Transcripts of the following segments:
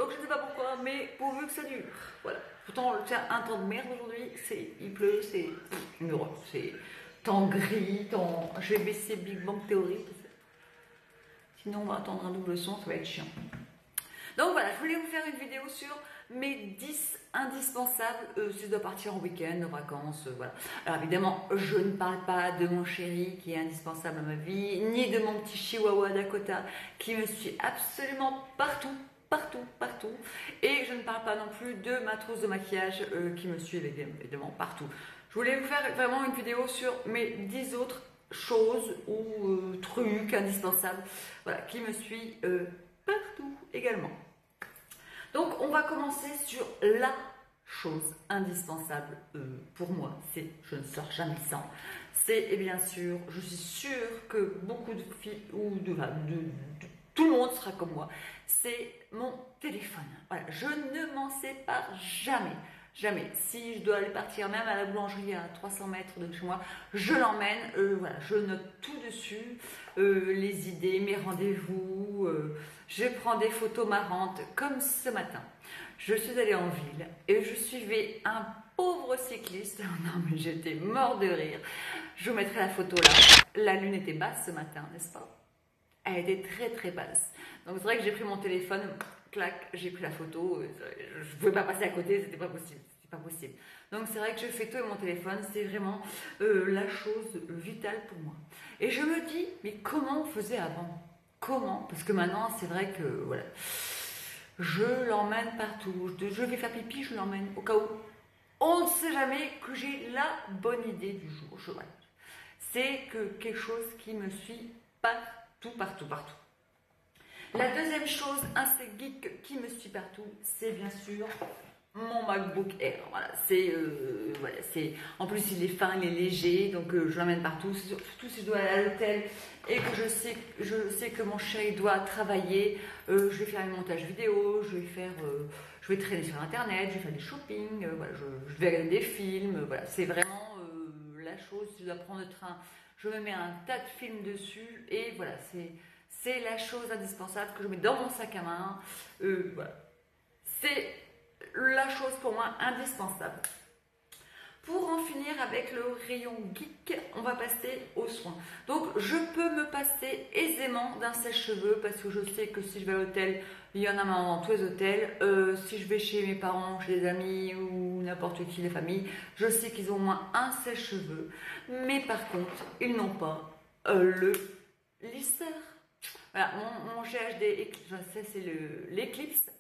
Donc je ne sais pas pourquoi, mais pourvu que ça dure. Voilà. Pourtant, c'est un temps de merde aujourd'hui. Il pleut, c'est une horreur. C'est temps gris, temps. Je vais baisser Big Bang Theory. Sinon, on va attendre un double son, ça va être chiant. Donc voilà, je voulais vous faire une vidéo sur mes 10 indispensables si je dois partir en week-end, en vacances, voilà. Alors évidemment, je ne parle pas de mon chéri qui est indispensable à ma vie, ni de mon petit chihuahua Dakota qui me suit absolument partout, partout, partout. Et je ne parle pas non plus de ma trousse de maquillage qui me suit évidemment partout. Je voulais vous faire vraiment une vidéo sur mes 10 autres choses ou trucs indispensables, voilà, qui me suit partout également. Donc on va commencer sur la chose indispensable pour moi, c'est je ne sors jamais sans. C'est et bien sûr, je suis sûre que beaucoup de filles ou de tout le monde sera comme moi, c'est mon téléphone. Voilà, je ne m'en sépare jamais. Jamais. Si je dois aller partir même à la boulangerie à 300 mètres de chez moi, je l'emmène, voilà, je note tout dessus, les idées, mes rendez-vous, je prends des photos marrantes, comme ce matin. Je suis allée en ville et je suivais un pauvre cycliste, non mais j'étais mort de rire, je vous mettrai la photo là, la lune était basse ce matin, n'est-ce pas? Elle était très très basse, donc c'est vrai que j'ai pris mon téléphone, clac, j'ai pris la photo, je ne pouvais pas passer à côté, c'était pas possible. Pas possible. Donc c'est vrai que je fais tout avec mon téléphone, c'est vraiment la chose vitale pour moi. Et je me dis, mais comment on faisait avant? Comment? Parce que maintenant, c'est vrai que voilà, je l'emmène partout. Je vais faire pipi, je l'emmène au cas où. On ne sait jamais que j'ai la bonne idée du jour. Voilà. C'est que quelque chose qui me suit partout, partout, partout. La deuxième chose, un geek qui me suit partout, c'est bien sûr mon MacBook Air. Voilà, en plus il est fin, il est léger, donc je l'emmène partout, surtout si je dois aller à l'hôtel et que je sais que mon chéri doit travailler. Je vais faire un montage vidéo, je vais traîner sur internet, je vais faire des shopping, voilà, je vais regarder des films. Voilà, c'est vraiment la chose. Si je dois prendre le train, je me mets un tas de films dessus et voilà, c'est la chose indispensable que je mets dans mon sac à main. Voilà. C'est la chose pour moi indispensable. Pour en finir avec le rayon geek, on va passer aux soins. Donc je peux me passer aisément d'un sèche-cheveux parce que je sais que si je vais à l'hôtel, il y en a maintenant dans tous les hôtels. Si je vais chez mes parents, chez des amis ou n'importe qui, les familles, je sais qu'ils ont au moins un sèche-cheveux. Mais par contre, ils n'ont pas le listeur. Voilà, mon GHD, je sais, c'est l'Eclipse.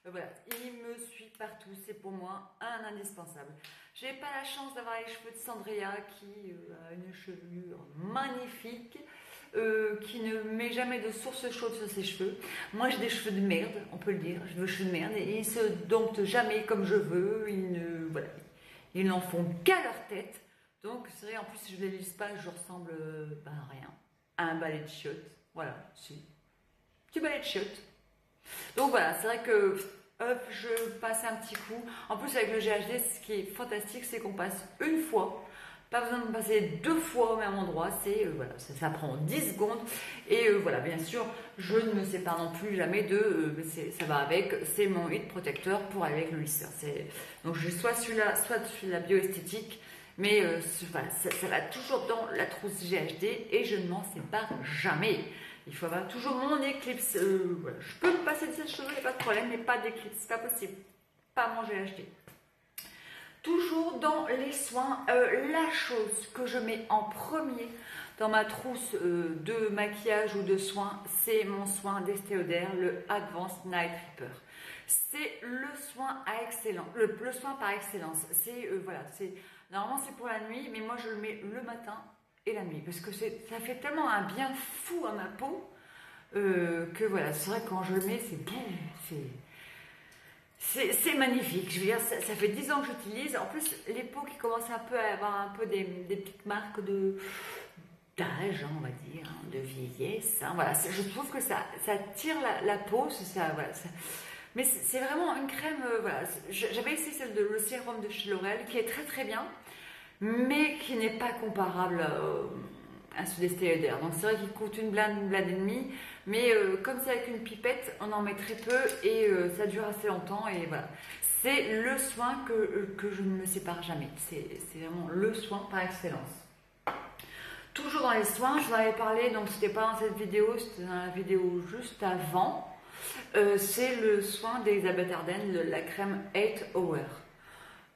Voilà, il me suit partout, c'est pour moi un indispensable. J'ai pas la chance d'avoir les cheveux de Sandria qui a une chevelure magnifique, qui ne met jamais de source chaude sur ses cheveux. Moi j'ai des cheveux de merde, on peut le dire, j'ai des cheveux de merde et ils se domptent jamais comme je veux, ils n'en font qu'à leur tête. Donc c'est vrai, en plus si je ne les lisse pas, je ressemble à rien, à un balai de chiottes. Voilà, si. Petit balai de chiottes. Donc voilà, c'est vrai que je passe un petit coup. En plus avec le GHD, ce qui est fantastique, c'est qu'on passe une fois. Pas besoin de passer deux fois au même endroit. Voilà, ça prend 10 secondes. Et voilà, bien sûr, je ne me sépare non plus jamais ça va avec, c'est mon hit protecteur pour aller avec le listeur. Donc j'ai soit celui-là, soit celui-là bioesthétique. Mais voilà, ça va toujours dans la trousse GHD et je ne m'en sépare jamais. Il faut avoir toujours mon Eclipse. Voilà. Je peux me passer de cette cheveux, il n'y a pas de problème, mais pas d'Eclipse, c'est pas possible. Pas mon GHD. Toujours dans les soins, la chose que je mets en premier dans ma trousse de maquillage ou de soins, c'est mon soin d'Estée Lauder, le Advanced Night Repair. C'est le soin à excellence, le soin par excellence. Normalement c'est pour la nuit, mais moi je le mets le matin et la nuit parce que ça fait tellement un bien fou à ma peau que voilà, c'est vrai que quand je le mets, c'est magnifique. Je veux dire, ça fait 10 ans que j'utilise. En plus, les peaux qui commencent un peu à avoir un peu des petites marques d'âge, on va dire, hein, de vieillesse. Hein, voilà, je trouve que ça tire la peau. Mais c'est vraiment une crème. Voilà, j'avais essayé le sérum de chez L'Oréal qui est très très bien, mais qui n'est pas comparable un sudestéréodaire. Donc c'est vrai qu'il coûte une blinde et demie, mais comme c'est avec une pipette, on en met très peu et ça dure assez longtemps et voilà. C'est le soin que je ne me sépare jamais. C'est vraiment le soin par excellence. Toujours dans les soins, je vous en avais parlé, donc c'était pas dans cette vidéo, c'était dans la vidéo juste avant. C'est le soin d'Elisabeth Arden, la crème 8 Hour.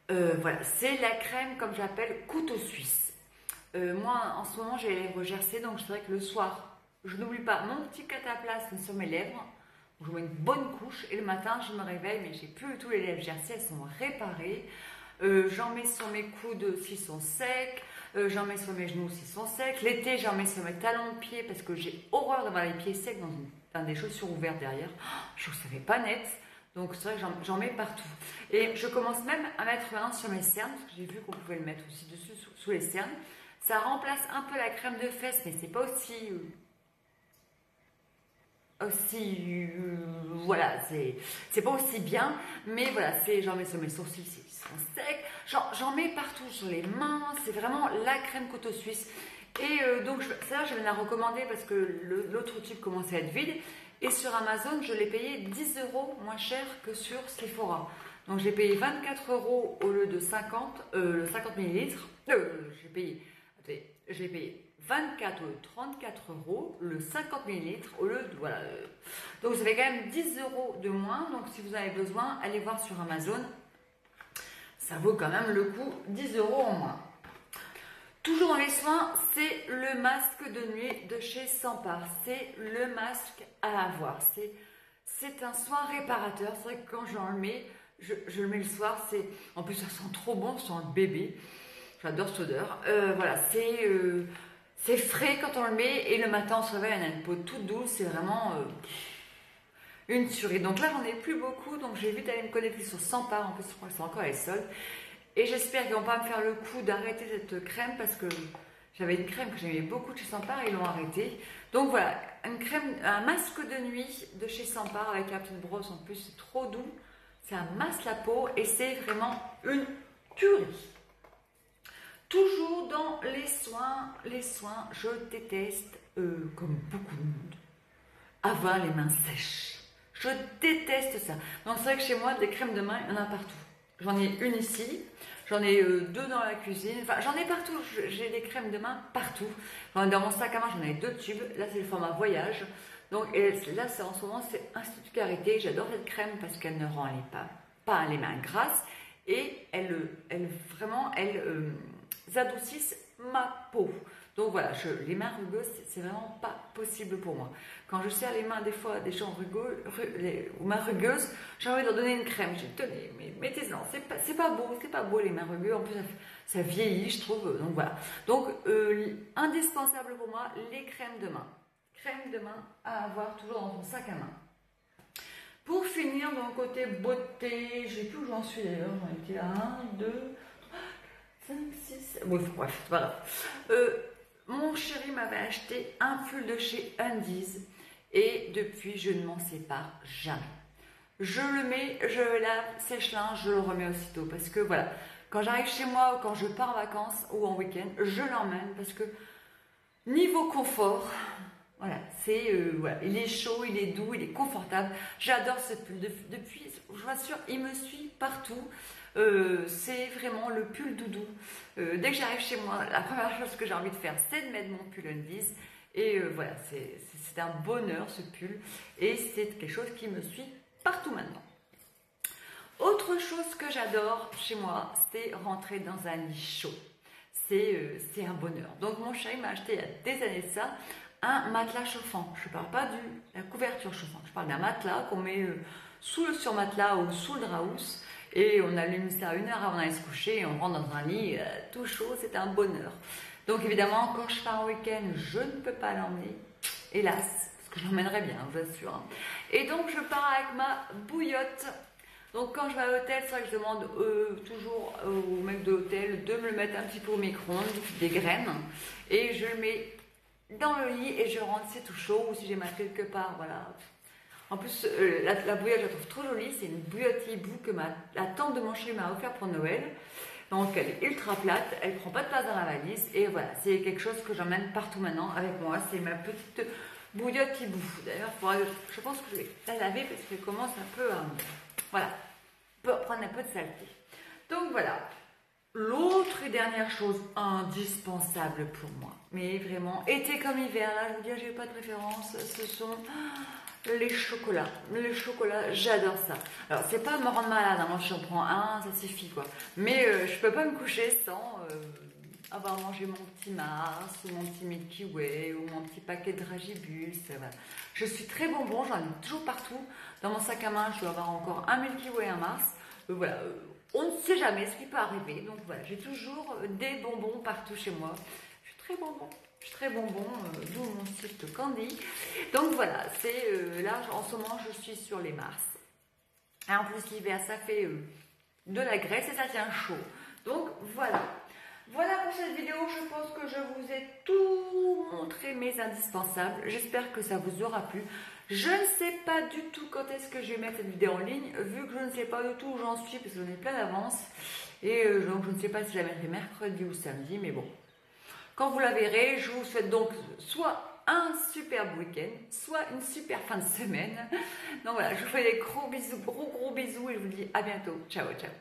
Voilà, c'est la crème comme j'appelle couteau suisse. Moi en ce moment j'ai les lèvres gercées, donc c'est vrai que le soir je n'oublie pas mon petit cataplasme sur mes lèvres. Je mets une bonne couche et le matin je me réveille mais j'ai plus du tout les lèvres gercées, elles sont réparées. J'en mets sur mes coudes s'ils sont secs, j'en mets sur mes genoux s'ils sont secs. L'été j'en mets sur mes talons de pied parce que j'ai horreur d'avoir les pieds secs dans des chaussures ouvertes derrière. Je ne savais pas net. Donc c'est vrai que j'en mets partout. Et je commence même à mettre maintenant sur mes cernes, parce que j'ai vu qu'on pouvait le mettre aussi dessus, sous les cernes. Ça remplace un peu la crème de fesses, mais c'est pas aussi... voilà, c'est pas aussi bien. Mais voilà, j'en mets sur mes sourcils, ils sont secs. J'en mets partout, sur les mains. C'est vraiment la crème couteau suisse. Et donc ça, je vais la recommander parce que l'autre tube commençait à être vide. Et sur Amazon, je l'ai payé 10 € moins cher que sur Sephora. Donc j'ai payé 24 € au lieu de 50 ml. J'ai payé 24 ou 34 € le 50 ml au lieu de... Voilà. Donc ça fait quand même 10 € de moins. Donc si vous avez besoin, allez voir sur Amazon. Ça vaut quand même le coup, 10 € en moins. Toujours dans les soins, c'est le masque de nuit de chez Sampar. C'est le masque à avoir. C'est un soin réparateur. C'est vrai que quand j'en le mets, je le mets le soir. En plus, ça sent trop bon, ça sent le bébé. J'adore cette odeur. Voilà, c'est frais quand on le met. Et le matin, on se réveille, on a une peau toute douce. C'est vraiment une tuerie. Donc là, j'en ai plus beaucoup. Donc j'ai vite aller me connecter sur Sampar. En plus, je crois que c'est encore les soldes. Et j'espère qu'ils vont pas me faire le coup d'arrêter cette crème parce que j'avais une crème que j'aimais beaucoup de chez Sampar et ils l'ont arrêtée. Donc voilà, un masque de nuit de chez Sampar avec la petite brosse en plus, c'est trop doux. Ça masse la peau et c'est vraiment une tuerie. Toujours dans les soins, je déteste, comme beaucoup de monde, avoir les mains sèches. Je déteste ça. Donc c'est vrai que chez moi, des crèmes de main, il y en a partout. J'en ai une ici, j'en ai deux dans la cuisine, enfin j'en ai partout, j'ai des crèmes de main partout. Dans mon sac à main, j'en ai 2 tubes, là c'est le format voyage. Donc là, en ce moment, c'est Institut Carité. J'adore cette crème parce qu'elle ne rend pas les mains grasses et elles adoucissent ma peau. Donc voilà, les mains rugueuses, c'est vraiment pas possible pour moi. Quand je serre les mains des fois des gens aux mains rugueuses, j'ai envie de leur donner une crème. J'ai dit, tenez, mais mettez-en, c'est pas beau les mains rugueuses. En plus, ça vieillit, je trouve. Donc voilà. Donc indispensable pour moi, les crèmes de main. Crème de main à avoir toujours dans son sac à main. Pour finir, dans le côté beauté, je sais plus où j'en suis d'ailleurs. J'en étais à 1, 2, 5, 6. Oui, bref, voilà. Mon chéri m'avait acheté un pull de chez Undies et depuis je ne m'en sépare jamais. Je le mets, je lave, sèche-linge, je le remets aussitôt parce que voilà, quand j'arrive chez moi ou quand je pars en vacances ou en week-end, je l'emmène parce que niveau confort, voilà, voilà, il est chaud, il est doux, il est confortable. J'adore ce pull. Depuis, je vous assure, il me suit partout. C'est vraiment le pull doudou. Dès que j'arrive chez moi, la première chose que j'ai envie de faire, c'est de mettre mon pull Undies. Et voilà, c'est un bonheur ce pull. Et c'est quelque chose qui me suit partout maintenant. Autre chose que j'adore chez moi, c'est rentrer dans un lit chaud. C'est un bonheur. Donc mon chéri m'a acheté il y a des années de ça un matelas chauffant. Je ne parle pas de la couverture chauffante. Je parle d'un matelas qu'on met sous le surmatelas ou sous le draps. Et on allume ça 1 heure avant d'aller se coucher et on rentre dans un lit tout chaud, c'est un bonheur. Donc évidemment, quand je pars en week-end, je ne peux pas l'emmener, hélas, parce que je l'emmènerai bien, je vous assure. Et donc je pars avec ma bouillotte. Donc quand je vais à l'hôtel, c'est vrai que je demande toujours au mec de l'hôtel de me le mettre un petit peu au micro-ondes, des graines. Et je le mets dans le lit et je rentre, c'est tout chaud. Ou si j'ai mal quelque part, voilà. En plus, la bouillotte, je la trouve trop jolie. C'est une bouillotte hibou que la tante de mon chéri m'a offert pour Noël. Donc elle est ultra plate, elle prend pas de place dans la valise et voilà, c'est quelque chose que j'emmène partout maintenant avec moi. C'est ma petite bouillotte qui bouffe. D'ailleurs, je pense que je vais la laver parce qu'elle commence un peu à voilà, prendre un peu de saleté. Donc voilà. L'autre et dernière chose indispensable pour moi, mais vraiment, été comme hiver, là je vous dis, j'ai pas de préférence, ce sont les chocolats. Les chocolats, j'adore ça. Alors, c'est pas me rendre malade, hein, moi j'en prends un, ça suffit quoi. Mais je peux pas me coucher sans avoir mangé mon petit Mars, ou mon petit Milky Way, ou mon petit paquet de Dragibus. Voilà. Je suis très bonbon, j'en ai toujours partout. Dans mon sac à main, je dois avoir encore un Milky Way, un Mars. Voilà. On ne sait jamais ce qui peut arriver, donc voilà, j'ai toujours des bonbons partout chez moi. Je suis très bonbon, d'où mon site Candy. Donc voilà, c'est là en ce moment je suis sur les Mars. Et en plus l'hiver ça fait de la graisse et ça tient chaud. Donc voilà. Voilà pour cette vidéo, je pense que je vous ai tout montré mes indispensables. J'espère que ça vous aura plu. Je ne sais pas du tout quand est-ce que je vais mettre cette vidéo en ligne, vu que je ne sais pas du tout où j'en suis, parce que j'en ai plein d'avance. Et donc je ne sais pas si je la mettrai mercredi ou samedi, mais bon. Quand vous la verrez, je vous souhaite donc soit un superbe week-end, soit une super fin de semaine. Donc voilà, je vous fais des gros bisous, gros bisous, et je vous dis à bientôt. Ciao, ciao.